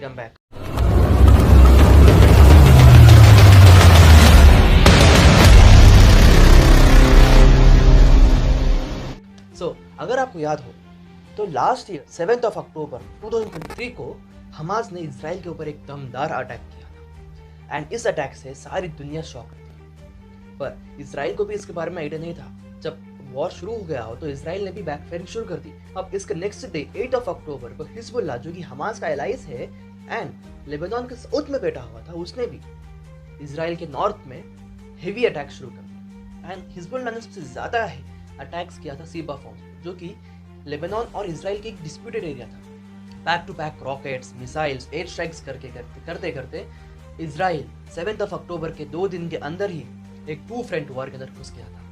Welcome back. अगर आपको याद हो तो लास्ट ईयर 7 अक्टूबर 2023 को हमास ने इसराइल के ऊपर एक दमदार अटैक किया था एंड इस अटैक से सारी दुनिया शॉक थी। पर इसराइल को भी इसके बारे में आइडिया नहीं था। जब वॉर शुरू हो गया हो तो इसराइल ने भी बैकफायरिंग शुरू कर दी। अब इसके नेक्स्ट डे 8 अक्टूबर को हिजबुल्लाह, जो कि हमास का एलाइज है एंड लेबनान के साउथ में बैठा हुआ था, उसने भी इसराइल के नॉर्थ में हेवी अटैक शुरू कर दिया। एंड हिजबुल्लाह ने सबसे ज्यादा अटैक्स किया था सीबा फॉर्म, जो कि लेबनान और इसराइल के एक डिस्प्यूटेड एरिया था। Back to back rockets, missiles, air strikes करते करते इसराइल 7 अक्टूबर के 2 दिन के अंदर ही एक 2 फ्रंट वॉर के अंदर घुस गया था।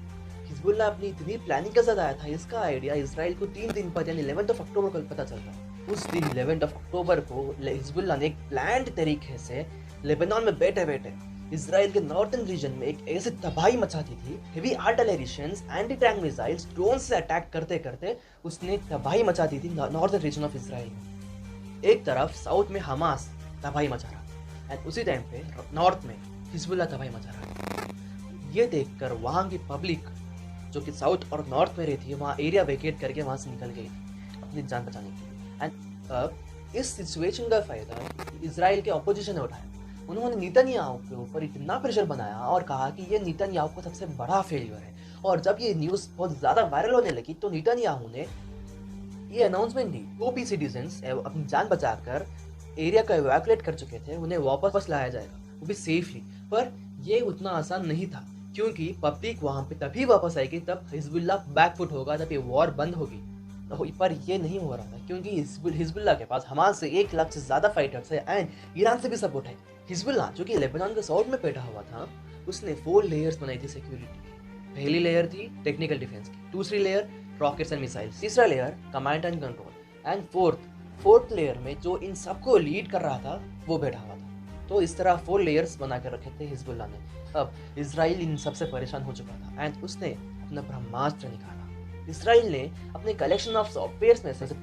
हिजबुल्लाह अपनी इतनी प्लानिंग के साथ आया था, इसका आइडिया इसराइल को 3 दिन बाद यानी 11 अक्टूबर को पता चलता। उस दिन 11 अक्टूबर को हिजबुल्लाह ने एक प्लान्ड तरीके से लेबनान में बैठे बैठे इसराइल के नॉर्थन रीजन में एक ऐसी तबाही मचा दी थी। हेवी आर्टिलरीशंस, एंटी टैंक मिसाइल्स, ड्रोन से अटैक करते करते उसने तबाही मचा दी थी नॉर्थन रीजन ऑफ इसराइल में। एक तरफ साउथ में हमास तबाही मचा रहा था एंड उसी टाइम पे नॉर्थ में हिजबुल्लाह तबाही मचा रहा था। ये देखकर वहाँ की पब्लिक जो कि साउथ और नॉर्थ में रहती है, वहाँ एरिया वेकेट करके वहाँ से निकल गई थी अपनी जान बचाने के लिए। एंड अब इस सिचुएशन का फायदा इसराइल के ऑपोजिशन ने उठाया। उन्होंने नेतन्याहू के ऊपर इतना प्रेशर बनाया और कहा कि ये नेतन्याहू का सबसे बड़ा फेलियर है। और जब ये न्यूज़ बहुत ज़्यादा वायरल होने लगी तो नेतन्याहू ने ये अनाउंसमेंट दी, OP सिटीजन्स अपनी जान बचाकर एरिया को इवैक्यूएट कर चुके थे, उन्हें वापस लाया जाएगा, वो भी सेफली। पर ये उतना आसान नहीं था, क्योंकि पब्लिक वहाँ पे तभी वापस आएगी तब हिजबुल्लाह बैकफुट होगा, तब ये वॉर बंद होगी। पर ये नहीं हो रहा था, क्योंकि हिजबुल्लाह के पास हमास से 1 लाख से ज़्यादा फाइटर्स है एंड ईरान से भी सपोर्ट है। हिजबुल्लाह, जो कि लेबनान के साउथ में बैठा हुआ था, उसने 4 लेयर्स बनाई थी सिक्योरिटी की। पहली लेयर थी टेक्निकल डिफेंस की, दूसरी लेयर रॉकेट्स एंड मिसाइल्स, तीसरा layer command and control and fourth layer में जो इन सबको लीड कर रहा था वो बैठा हुआ था। तो इस तरह 4 लेयर्स बना कर रखे थे हिजबुल्लाह ने। अब इसराइल इन सबसे परेशान हो चुका था एंड उसने अपना ब्रह्मास्त्र निकाला। इसराइल ने अपने कलेक्शन ऑफ सॉफ्टवेयर्स में से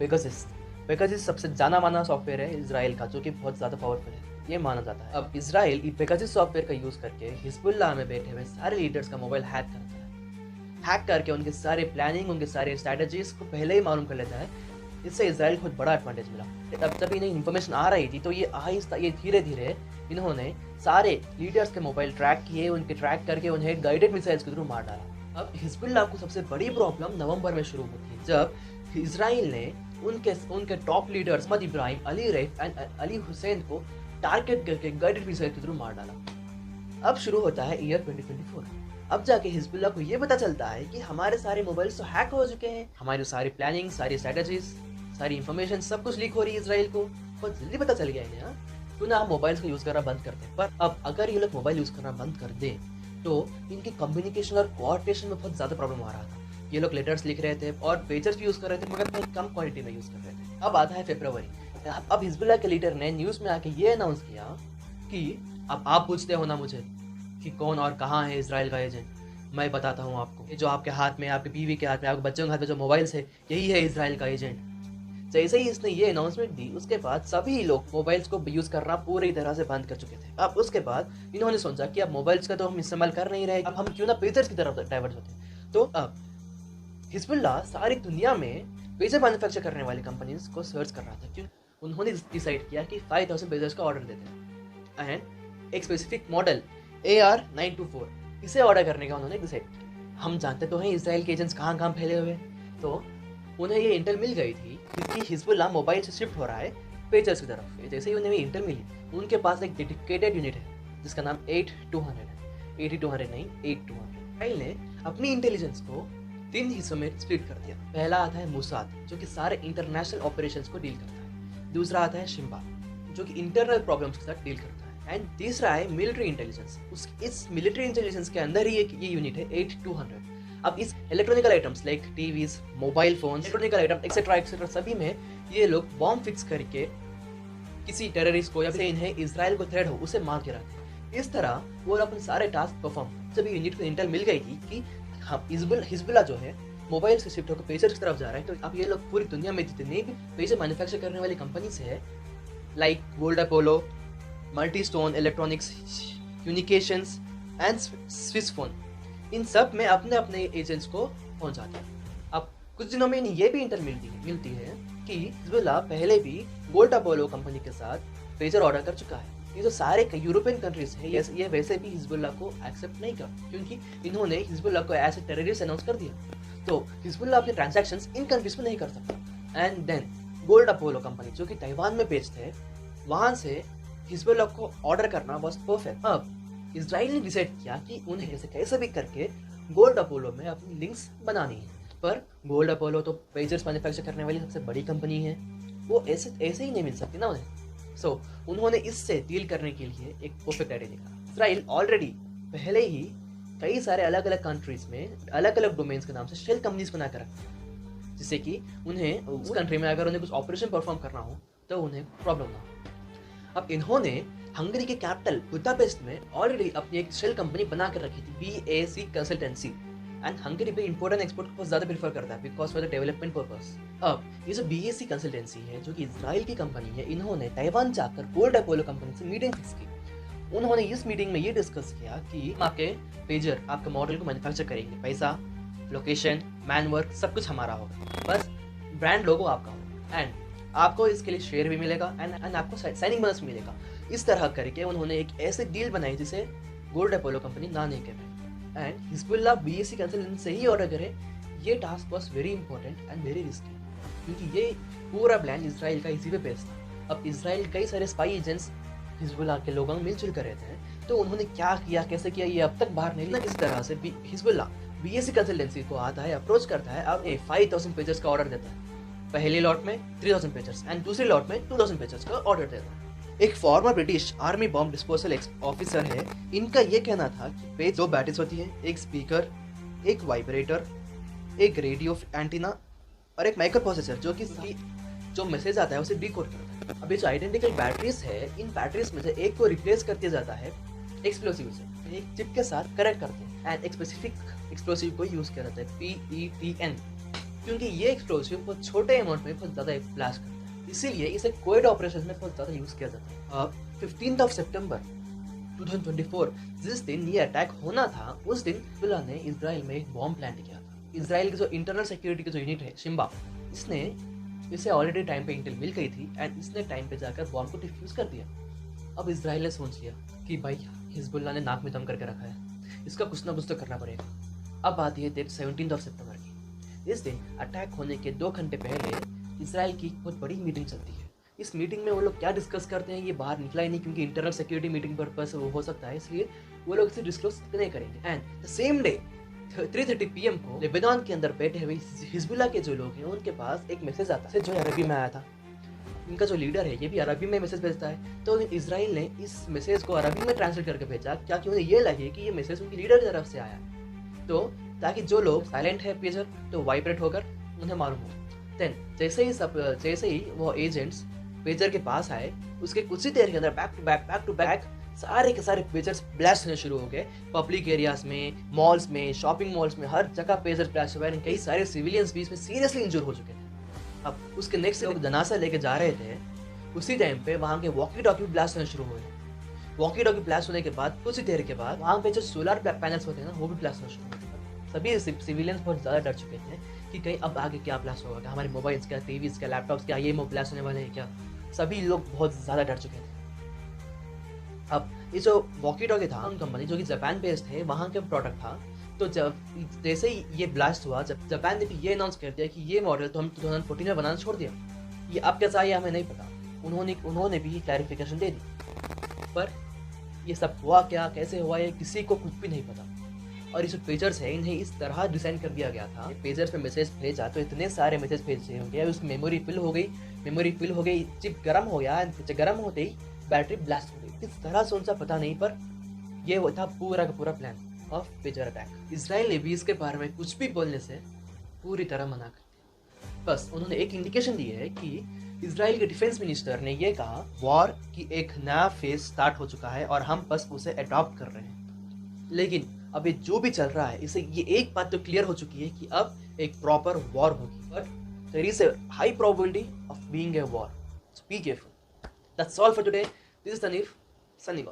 पेगासस सबसे जाना माना सॉफ्टवेयर है इसराइल का, जो कि बहुत ज़्यादा पावरफुल है, ये माना जाता है। अब इसराइल पेगासस सॉफ्टवेयर का यूज़ करके हिजबुल्लाह में बैठे हुए सारे लीडर्स का मोबाइल हैक करता है। हैक करके उनके सारे प्लानिंग, उनके सारे स्ट्रैटेजीज को पहले ही मालूम कर लेता है। इससे इसराइल को बड़ा एडवांटेज मिला। अब जब इन्हें इन्फॉर्मेशन आ रही थी तो ये धीरे धीरे इन्होंने सारे लीडर्स के मोबाइल ट्रैक किए, उनके ट्रैक करके उन्हें गाइडेड मिसाइल्स के थ्रू मार डाला। अब हिजबुल्लाह को सबसे बड़ी प्रॉब्लम नवंबर में शुरू होती है, जब इसराइल ने उनके टॉप लीडर्स मद इब्राहिम, अली रैफ एंड अली हुसैन को टारगेट करके गाइडेड मिसाइल के थ्रू मार डाला। अब शुरू होता है ईयर 2024। अब जाके हिजबुल्लाह को ये पता चलता है कि हमारे सारे मोबाइल्स तो हैक हो चुके हैं, हमारी सारी प्लानिंग, सारी स्ट्रेटजीज, सारी इंफॉर्मेशन सब कुछ लीक हो रही है इसराइल को। बहुत जल्दी पता चल गया इन्हें, क्यों ना हम मोबाइल्स को यूज करना बंद कर दें। पर अब अगर ये लोग मोबाइल यूज करना बंद कर दें तो इनकी कम्युनिकेशन और कोऑर्डिनेशन में बहुत ज्यादा प्रॉब्लम आ रहा था। ये लोग लेटर्स लिख रहे थे और पेजर्स भी यूज कर रहे थे, मगर बहुत कम क्वांटिटी में यूज कर रहे थे। अब आता है फरवरी। अब हिजबुल्लाह के लीडर ने न्यूज में आके ये अनाउंस किया कि अब आप पूछते हो ना मुझे कि कौन और कहाँ है इसराइल का एजेंट, मैं बताता हूँ आपको। ये जो आपके हाथ में, आपकी बीवी के हाथ में, आपके बच्चों के हाथ में जो मोबाइल्स है, यही है इसराइल का एजेंट। जैसे ही इसने ये अनाउंसमेंट दी, उसके बाद सभी लोग मोबाइल्स को यूज करना पूरी तरह से बंद कर चुके थे। अब उसके बाद इन्होंने सोचा कि अब मोबाइल्स का तो हम इस्तेमाल कर नहीं रहे, अब हम क्यों ना पेजर्स की तरफ डाइवर्ट होते। तो अब हिजबुल्लाह सारी दुनिया में पेजर मैन्युफैक्चर करने वाली कंपनीज को सर्च कर रहा था, क्यों उन्होंने डिसाइड किया कि 5000 पेजर्स का ऑर्डर देते हैं एंड एक स्पेसिफिक मॉडल AR924 इसे ऑर्डर करने का उन्होंने डिसाइड किया। हम जानते तो हैं इसराइल के एजेंट्स कहाँ कहाँ फैले हुए, तो उन्हें ये इंटेल मिल गई थी कि हिजबुल्लाह मोबाइल से शिफ्ट हो रहा है पेजर्स की तरफ। जैसे ही उन्हें ये इंटेल मिली, उनके पास एक डेडिकेटेड यूनिट है जिसका नाम 8200 है। 8200 नहीं, 8200। इसराइल ने अपनी इंटेलिजेंस को 3 हिस्सों में स्प्लिट कर दिया। पहला आता है मोसाद, जो कि सारे इंटरनेशनल ऑपरेशंस को डील करता है। दूसरा आता है शिम्बा, जो कि इंटरनल प्रॉब्लम्स के साथ डील करता है। एंड तीसरा है मिलिट्री इंटेलिजेंस। इस मिलिट्री इंटेलिजेंस के अंदर ही ये यूनिट है 8200। अब इस electronical items like TVs, mobile phone, electronical item etcetera सभी में ये लोग बॉम्ब फिक्स करके किसी टेररिस्ट को या फिर इन्हें इसराइल को थ्रेट हो उसे मार गिराते हैं। इस तरह वो अपने सारे टास्क परफॉर्म। जब यूनिट को इंटेल मिल गई थी कि हाँ हिजबुल्लाह जो है मोबाइल से शिफ्ट होकर पेजर की तरफ जा रहा है, तो अब ये लोग पूरी दुनिया में जितनी भी पेजर मैन्युफैक्चर करने वाली कंपनी से है like Gold Apollo, Multistone Electronics, Communications and Swiss phone, इन सब में अपने अपने एजेंट्स को पहुंचाते हैं। अब कुछ दिनों में इन्हें ये भी इंटर मिलती है कि हिजबुल्लाह पहले भी गोल्ड अपोलो कंपनी के साथ पेजर ऑर्डर कर चुका है। ये जो सारे यूरोपियन कंट्रीज हैं ये वैसे भी हिजबुल्लाह को एक्सेप्ट नहीं कर, क्योंकि इन्होंने हिजबुल्लाह को एज ए टेररिस्ट अनाउंस कर दिया। तो हिजबुल्लाह अपने ट्रांजैक्शंस इन कंट्रीज में नहीं कर सकता। And then gold Apollo company जो कि ताइवान में बेस्ड है, वहां से हिजबुल्लाह को ऑर्डर करना वाज परफेक्ट। अब इजराइल ने डिसाइड किया कि उन्हें ऐसे कैसे भी करके गोल्ड अपोलो में अपनी लिंक्स बनानी है। पर गोल्ड अपोलो तो पेजर्स मैन्युफैक्चर करने वाली सबसे बड़ी कंपनी है, वो ऐसे ही नहीं मिल सकती ना उन्हें। सो उन्होंने इससे डील करने के लिए एक परफेक्ट आइडिया निकाला। इजराइल ऑलरेडी पहले ही कई सारे अलग अलग कंट्रीज में अलग अलग डोमेन्स के नाम से शेल कंपनीज बना कर रखा है, जिससे कि उन्हें उस कंट्री में अगर उन्हें कुछ ऑपरेशन परफॉर्म करना हो तो उन्हें प्रॉब्लम ना हो। अब इन्होंने हंगरी के कैपिटल बुडापेस्ट में ऑलरेडी अपनी एक शेल कंपनी बना कर रखी थी, BAC कंसल्टेंसी। एंड हंगरी पे इंपोर्ट एंड एक्सपोर्ट को बहुत ज़्यादा प्रीफर करता है because for the development purpose. अब ये जो BAC कंसल्टेंसी है जो कि इजराइल की कंपनी है, इन्होंने ताइवान जाकर गोल्ड अपोलो कंपनी से मीटिंग फिक्स की। उन्होंने इस मीटिंग में ये डिस्कस किया कि आपके पेजर आपके मॉडल को मैन्युफैक्चर करेंगे, पैसा, लोकेशन, मैन वर्क सब कुछ हमारा होगा, बस ब्रांड लोगो आपका होगा एंड आपको इसके लिए शेयर भी मिलेगा एंड आपको साइनिंग बोनस मिलेगा। इस तरह करके उन्होंने एक ऐसे डील बनाई जिसे गोल्ड अपोलो कंपनी ना नहीं कर रही। एंड हिजबुल्लाह BAC कंसल्टेंसी से ही ऑर्डर करे, ये task was very important and very risky, क्योंकि ये पूरा प्लान इसराइल का इसी पे बेस्ड था। अब इसराइल कई सारे स्पाई एजेंट्स हिजबुल्लाह के लोगों में मिलजुल कर रहे थे, तो उन्होंने क्या किया कैसे किया ये अब तक बाहर नहीं। इस तरह से हिजबुल्लाह BAC कंसल्टेंसी को आता है, अप्रोच करता है, अब 5000 पेजेस का ऑर्डर देता है। पहले लॉट में 3000 पेजेस एंड दूसरे लॉट में 2000 पेजेस का ऑर्डर देता है। एक farmer British army bomb disposal officer है, इनका ये कहना था कि पेज 2 बैटरीज होती है, एक स्पीकर, एक वाइब्रेटर, एक रेडियो एंटीना और एक माइक्रो प्रोसेसर जो मैसेज आता है उसे डिकोड करता है। अब ये जो आइडेंटिकल बैटरीज है, इन बैटरीज में से एक को रिप्लेस कर दिया जाता है एक्सप्लोसिव से, एक चिप के साथ कनेक्ट करते हैं एंड एक स्पेसिफिक एक्सप्लोसिव को यूज किया जाता है, PETN, क्योंकि ये एक्सप्लोसिव बहुत छोटे अमाउंट में बहुत ज़्यादा ब्लास्ट करता है, इसीलिए इसे कोविड ऑपरेशन में बहुत ज़्यादा यूज़ किया जाता है। अब 15 सितंबर 2024 जिस दिन ये अटैक होना था, उस दिन हिजबुल्लाह ने इजराइल में एक बॉम्ब प्लांट किया था। इजराइल की जो इंटरनल सिक्योरिटी की जो यूनिट है शिम्बा, इसे ऑलरेडी टाइम पे इंटेल मिल गई थी एंड इसने टाइम पे जाकर बॉम्ब को डिफ्यूज कर दिया। अब इजराइल ने सोच लिया कि भाई हिजबुल्लाह ने नाक में दम करके रखा है, इसका कुछ ना कुछ तो करना पड़ेगा। अब आती है डेट 17 सितंबर की। इस दिन अटैक होने के 2 घंटे पहले इजराइल की बहुत बड़ी मीटिंग चलती है। इस मीटिंग में वो लोग क्या डिस्कस करते हैं ये बाहर निकला ही नहीं, क्योंकि इंटरनल सिक्योरिटी मीटिंग पर्पस वो हो सकता है, इसलिए वो लोग इसे डिस्क्लोज नहीं करेंगे। And the same day 3:30 PM को लेबनान के अंदर बैठे हुए हिजबुल्लाह के जो लोग हैं उनके पास एक मैसेज आता है जो अरबी में आया था। इनका जो लीडर है ये भी अरबी में मैसेज भेजता है, तो इजराइल ने इस मैसेज को अरबी में ट्रांसलेट करके भेजा, क्या कि उन्हें ये लगे कि ये मैसेज उनकी लीडर की तरफ से आया, तो ताकि जो लोग साइलेंट है पेजर तो वाइब्रेट होकर उन्हें मालूम हो। देन जैसे ही वो एजेंट्स पेजर के पास आए, उसके कुछ ही देर के अंदर बैक टू बैक सारे के सारे पेजर्स ब्लास्ट होने शुरू हो गए। पब्लिक एरियाज में, मॉल्स में, शॉपिंग मॉल्स में, हर जगह पेजर ब्लास्ट हुए। कई सारे सिविलियंस भी इसमें सीरियसली इंजूर हो चुके थे। अब उसके नेक्स्ट लोग जनासा लेके जा रहे थे, उसी टाइम पे वहाँ के वॉकी टॉकी ब्लास्ट होने शुरू हुए। वॉकी टॉकी ब्लास्ट होने के बाद कुछ ही देर के बाद वहाँ पे जो सोलर पैनल्स होते हैं ना, वो भी ब्लास्ट होना शुरू हो गए। सभी सिविलियंस बहुत ज़्यादा डर चुके थे कि कहीं अब आगे क्या ब्लास्ट होगा, क्या हमारे मोबाइल्स, क्या टीवीज़, क्या लैपटॉप्स, क्या ये ब्लास्ट होने वाले हैं क्या। सभी लोग बहुत ज़्यादा डर चुके थे। अब ये जो वॉकी टॉकी था कंपनी जो कि जापान बेस्ड है, वहाँ का प्रोडक्ट था, तो जब जैसे ही ये ब्लास्ट हुआ, जब जापान ने भी ये अनाउंस कर दिया कि ये मॉडल तो हम 2014 में बनाना छोड़ दिया, ये अब कैसा आया हमें नहीं पता। उन्होंने भी क्लैरिफिकेशन दे दी, पर ये सब हुआ क्या, कैसे हुआ, ये किसी को कुछ भी नहीं पता। और ये जो पेजर्स है इन्हें इस तरह डिज़ाइन कर दिया गया था, पेजर्स पे मैसेज भेजा तो इतने सारे मैसेज भेजे होंगे, उसकी मेमोरी फिल हो गई, चिप गर्म हो गया, गर्म होते ही बैटरी ब्लास्ट हो गई। किस तरह से उनका पता नहीं, पर ये वो था पूरा का पूरा plan of pager attack. Israel ने भी इसके बारे में कुछ भी बोलने से पूरी तरह मना कर दिया। बस उन्होंने एक इंडिकेशन दी है कि इजराइल के डिफेंस मिनिस्टर ने यह कहा वॉर की एक नया फेज स्टार्ट हो चुका है और हम बस उसे अडॉप्ट कर रहे हैं। लेकिन अब ये जो भी चल रहा है, इसे ये एक बात तो क्लियर हो चुकी है कि अब एक प्रॉपर वॉर होगी, but there is a high probability of being a war, so be careful. That's all for today. This is Tanir signing of.